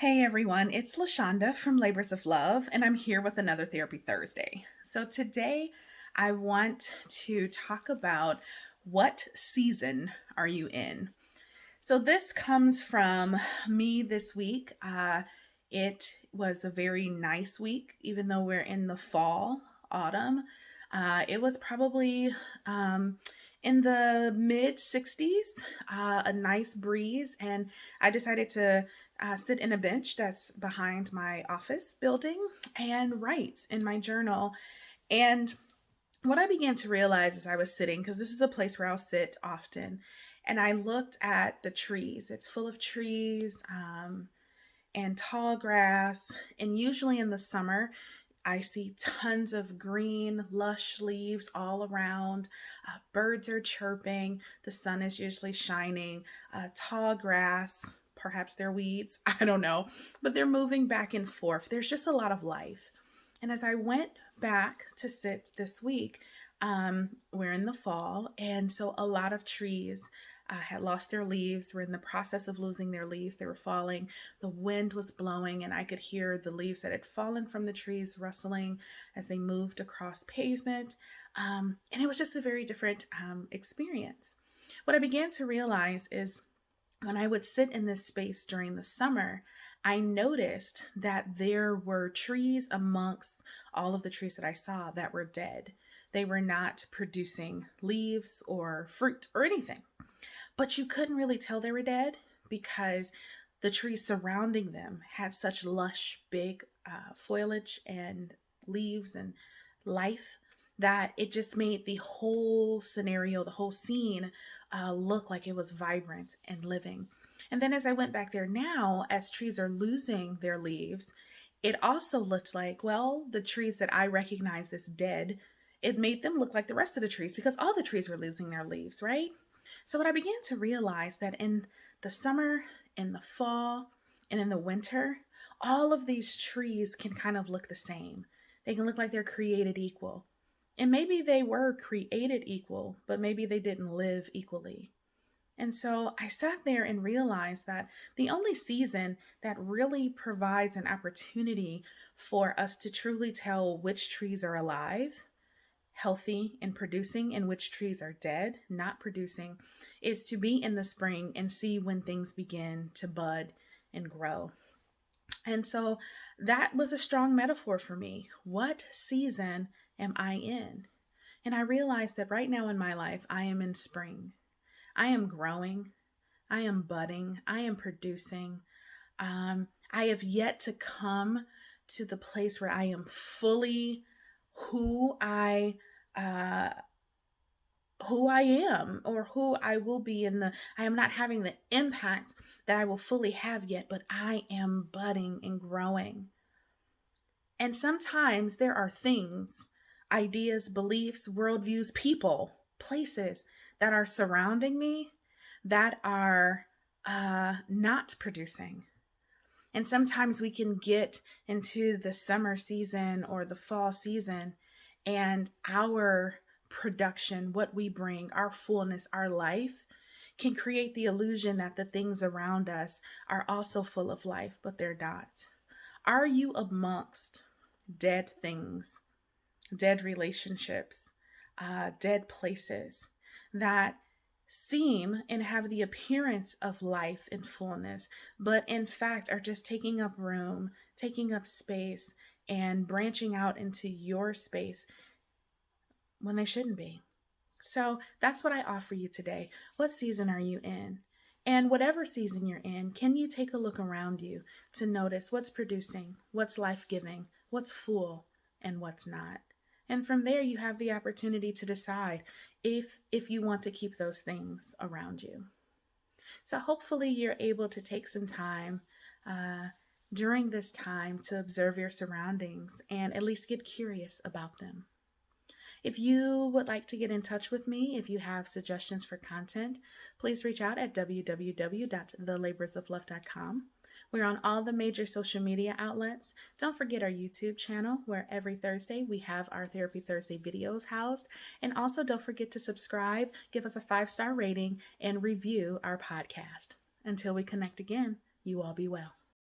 Hey everyone, it's LaShonda from Labors of Love, and I'm here with another Therapy Thursday. So today I want to talk about what season are you in? So this comes from me this week. It was a very nice week, even though we're in the fall, autumn. It was probably in the mid 60s, a nice breeze, and I decided to sit in a bench that's behind my office building and write in my journal. And what I began to realize as I was sitting, because this is a place where I'll sit often, and I looked at the trees. It's full of trees and tall grass. And usually in the summer, I see tons of green, lush leaves all around. Birds are chirping. The sun is usually shining. Tall grass, perhaps they're weeds, I don't know, but they're moving back and forth. There's just a lot of life. And as I went back to sit this week, we're in the fall, and so a lot of trees had lost their leaves, were in the process of losing their leaves. They were falling. The wind was blowing, and I could hear the leaves that had fallen from the trees rustling as they moved across pavement. And it was just a very different experience. What I began to realize is when I would sit in this space during the summer, I noticed that there were trees amongst all of the trees that I saw that were dead. They were not producing leaves or fruit or anything. But you couldn't really tell they were dead because the trees surrounding them had such lush, big foliage and leaves and life that it just made the whole scenario, the whole scene, look like it was vibrant and living. And then as I went back there now, as trees are losing their leaves, it also looked like, well, the trees that I recognized as dead, it made them look like the rest of the trees because all the trees were losing their leaves, right? So what I began to realize that in the summer, in the fall, and in the winter, all of these trees can kind of look the same. They can look like they're created equal. And maybe they were created equal, but maybe they didn't live equally. And so I sat there and realized that the only season that really provides an opportunity for us to truly tell which trees are alive, healthy, and producing, and which trees are dead, not producing, is to be in the spring and see when things begin to bud and grow. And so that was a strong metaphor for me. What season am I in? And I realized that right now in my life, I am in spring. I am growing. I am budding. I am producing. I have yet to come to the place where I am fully who I am or who I will be I am not having the impact that I will fully have yet, but I am budding and growing. And sometimes there are things, ideas, beliefs, worldviews, people, places that are surrounding me that are not producing. And sometimes we can get into the summer season or the fall season, and our production, what we bring, our fullness, our life, can create the illusion that the things around us are also full of life, but they're not. Are you amongst dead things, dead relationships, dead places that seem and have the appearance of life and fullness, but in fact are just taking up room, taking up space, and branching out into your space when they shouldn't be? So that's what I offer you today. What season are you in? And whatever season you're in, can you take a look around you to notice what's producing, what's life-giving, what's full, and what's not? And from there, you have the opportunity to decide if you want to keep those things around you. So hopefully you're able to take some time during this time to observe your surroundings and at least get curious about them. If you would like to get in touch with me, if you have suggestions for content, please reach out at www.thelaborsoflove.com. We're on all the major social media outlets. Don't forget our YouTube channel, where every Thursday we have our Therapy Thursday videos housed. And also don't forget to subscribe, give us a 5-star rating, and review our podcast. Until we connect again, you all be well.